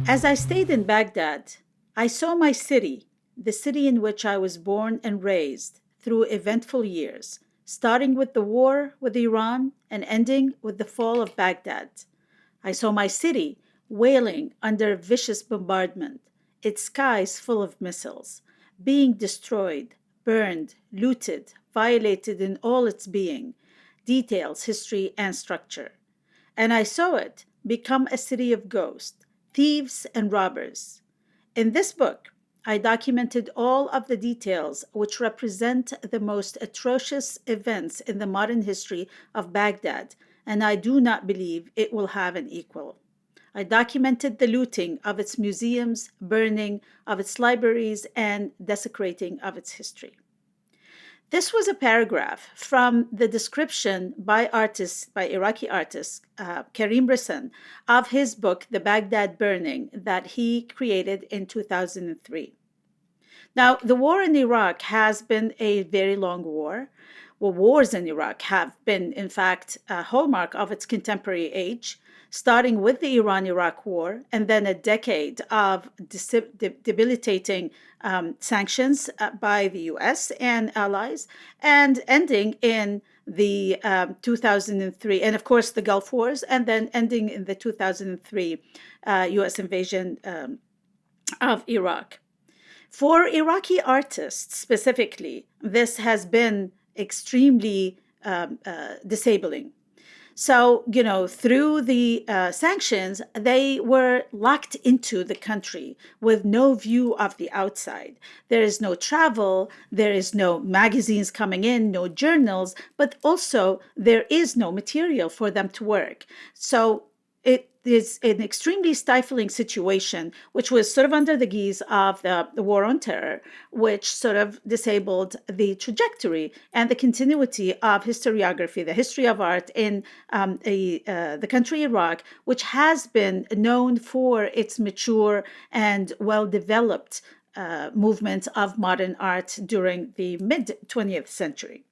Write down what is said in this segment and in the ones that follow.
As I stayed in Baghdad, I saw my city, the city in which I was born and raised, through eventful years, starting with the war with Iran and ending with the fall of Baghdad. I saw my city wailing under vicious bombardment, its skies full of missiles, being destroyed, burned, looted, violated in all its being, details, history, and structure. And I saw it become a city of ghosts, thieves, and robbers. In this book, I documented all of the details which represent the most atrocious events in the modern history of Baghdad, and I do not believe it will have an equal. I documented the looting of its museums, burning of its libraries, and desecrating of its history. This was a paragraph from the description by Iraqi artist Karim Rissan, of his book, The Baghdad Burning, that he created in 2003. Now, the war in Iraq has been a very long war. Well, wars in Iraq have been, in fact, a hallmark of its contemporary age, starting with the Iran-Iraq war, and then a decade of debilitating sanctions by the US and allies, and ending in the 2003, and of course the Gulf Wars, and then ending in the 2003 US invasion of Iraq. For Iraqi artists specifically, this has been extremely disabling. So, through the sanctions, they were locked into the country with no view of the outside. There is no travel, there is no magazines coming in, no journals, but also there is no material for them to work. So it is an extremely stifling situation, which was sort of under the guise of the war on terror, which sort of disabled the trajectory and the continuity of historiography, the history of art in the country Iraq, which has been known for its mature and well-developed movement of modern art during the mid-20th century.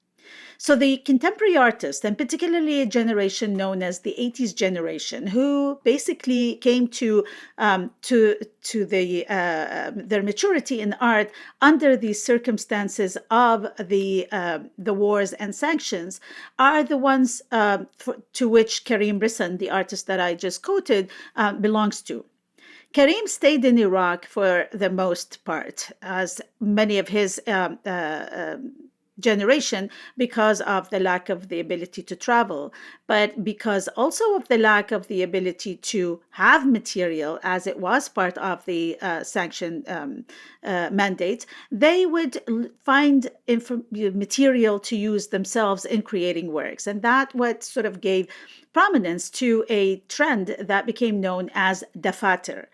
So the contemporary artists, and particularly a generation known as the 80s generation, who basically came to their maturity in art under the circumstances of the wars and sanctions, are the ones to which Karim Rissan, the artist that I just quoted, belongs to. Karim stayed in Iraq for the most part, as many of his generation, because of the lack of the ability to travel, but because also of the lack of the ability to have material, as it was part of the sanction mandate, they would find material to use themselves in creating works. And that what sort of gave prominence to a trend that became known as dafater,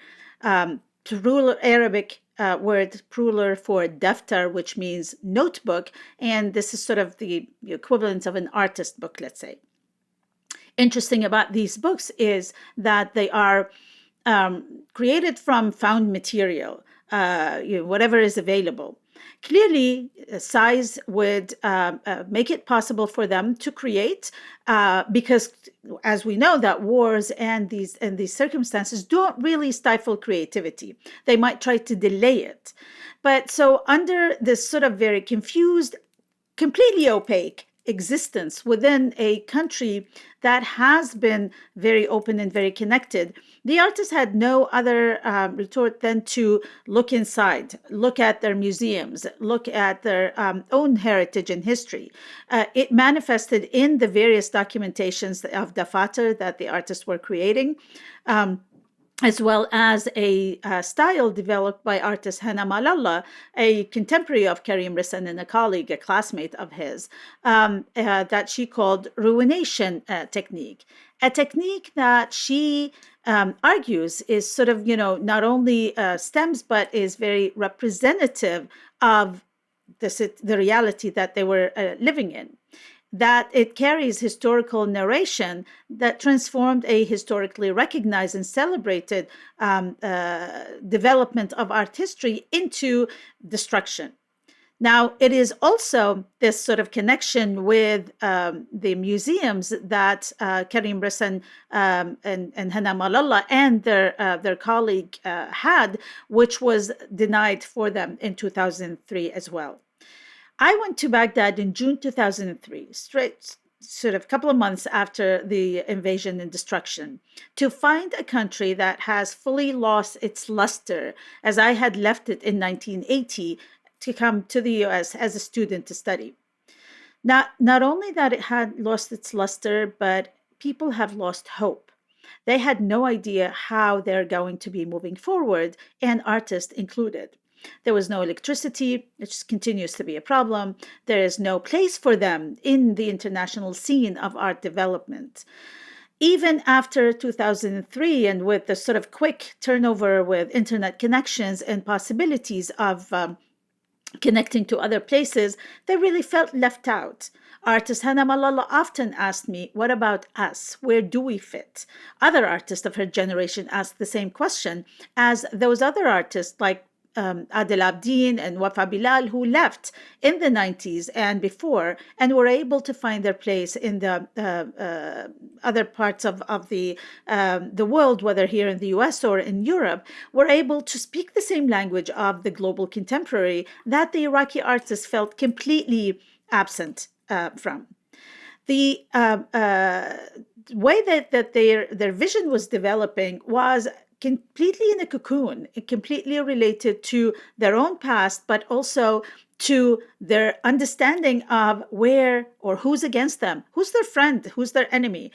plural Arabic word plural for daftar, which means notebook, and this is sort of the equivalent of an artist book, let's say. Interesting about these books is that they are created from found material, whatever is available. Clearly, size would make it possible for them to create, because, as we know, that wars and these circumstances don't really stifle creativity. They might try to delay it. But so under this sort of very confused, completely opaque existence within a country that has been very open and very connected, the artists had no other retort than to look inside, look at their museums, look at their own heritage and history. It manifested in the various documentations of dafatar that the artists were creating, as well as a style developed by artist Hana Malallah, a contemporary of Karim Rissan and a colleague, a classmate of his, that she called ruination technique. A technique that she argues is sort of, not only stems, but is very representative of the reality that they were living in. That it carries historical narration that transformed a historically recognized and celebrated development of art history into destruction. Now, it is also this sort of connection with the museums that Karim Rissan and Hana Malala and their colleague had, which was denied for them in 2003 as well. I went to Baghdad in June 2003, straight sort of a couple of months after the invasion and destruction, to find a country that has fully lost its luster, as I had left it in 1980 to come to the US as a student to study. Not only that it had lost its luster, but people have lost hope. They had no idea how they're going to be moving forward, and artists included. There was no electricity, which continues to be a problem. There is no place for them in the international scene of art development. Even after 2003, and with the sort of quick turnover with internet connections and possibilities of connecting to other places, they really felt left out. Artist Hana Malala often asked me, what about us? Where do we fit? Other artists of her generation asked the same question, as those other artists like Adel Abdin and Wafa Bilal, who left in the 90s and before and were able to find their place in the other parts of the world, whether here in the US or in Europe, were able to speak the same language of the global contemporary that the Iraqi artists felt completely absent from. The way that their vision was developing was completely in a cocoon, completely related to their own past, but also to their understanding of where or who's against them, who's their friend, who's their enemy.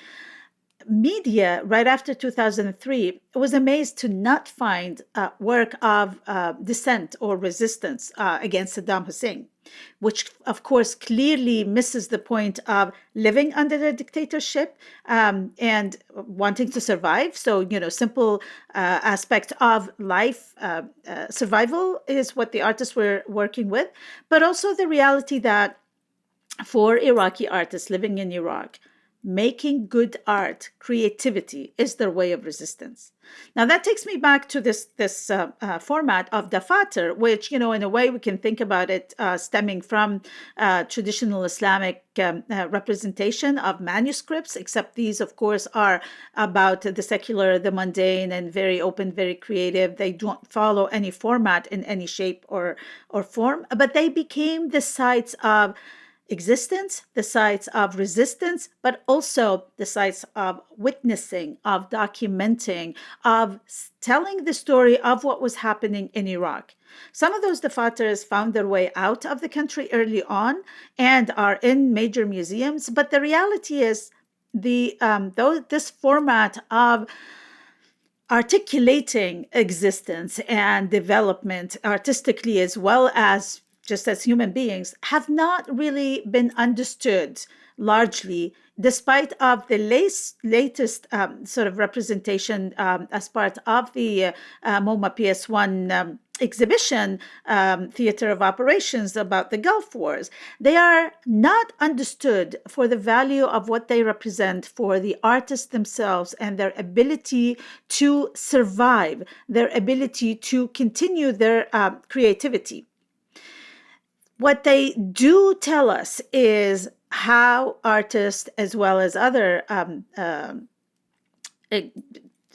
Media, right after 2003, was amazed to not find work of dissent or resistance against Saddam Hussein, which, of course, clearly misses the point of living under the dictatorship and wanting to survive. So, simple aspect of life survival is what the artists were working with, but also the reality that for Iraqi artists living in Iraq, making good art, creativity is their way of resistance. Now that takes me back to this format of dafatar, which, in a way we can think about it stemming from traditional Islamic representation of manuscripts, except these, of course, are about the secular, the mundane, and very open, very creative. They don't follow any format in any shape or form, but they became the sites of existence, the sites of resistance, but also the sites of witnessing, of documenting, of telling the story of what was happening in Iraq. Some of those dafatars found their way out of the country early on and are in major museums, but the reality is this format of articulating existence and development artistically as well as just as human beings, have not really been understood largely, despite of the latest sort of representation as part of the MoMA PS1 exhibition, Theater of Operations about the Gulf Wars. They are not understood for the value of what they represent for the artists themselves and their ability to survive, their ability to continue their creativity. What they do tell us is how artists, as well as other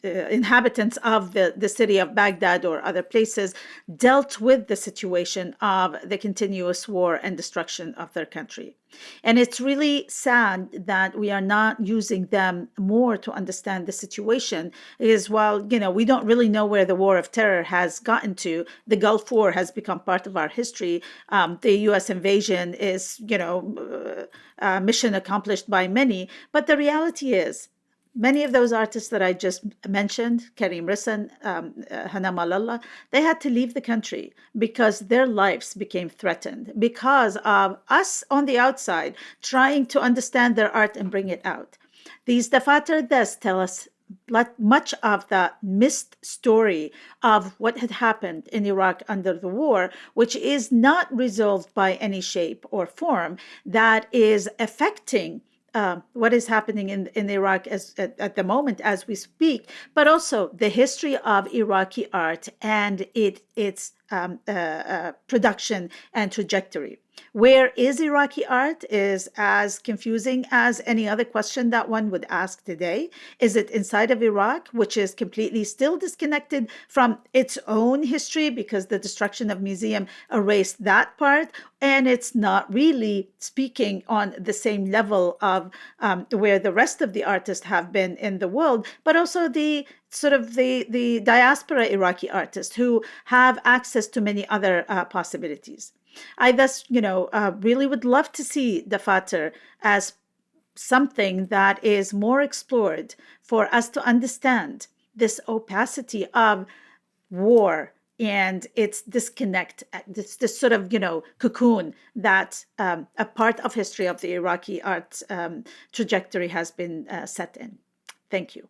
inhabitants of the city of Baghdad or other places, dealt with the situation of the continuous war and destruction of their country. And it's really sad that we are not using them more to understand the situation. Is while, we don't really know where the war of terror has gotten to. The Gulf War has become part of our history. The U.S. invasion is, mission accomplished by many. But the reality is, many of those artists that I just mentioned, Karim Rissan, Hana Malala, they had to leave the country because their lives became threatened because of us on the outside trying to understand their art and bring it out. These dafatar thus tell us much of the missed story of what had happened in Iraq under the war, which is not resolved by any shape or form, that is affecting what is happening in Iraq at the moment as we speak, but also the history of Iraqi art and its production and trajectory. Where is Iraqi art is as confusing as any other question that one would ask today. Is it inside of Iraq, which is completely still disconnected from its own history because the destruction of museum erased that part, and it's not really speaking on the same level of where the rest of the artists have been in the world, but also the sort of the diaspora Iraqi artists who have access to many other possibilities. I thus, really would love to see Dafatar as something that is more explored for us to understand this opacity of war and its disconnect, this sort of, cocoon that a part of history of the Iraqi art trajectory has been set in. Thank you.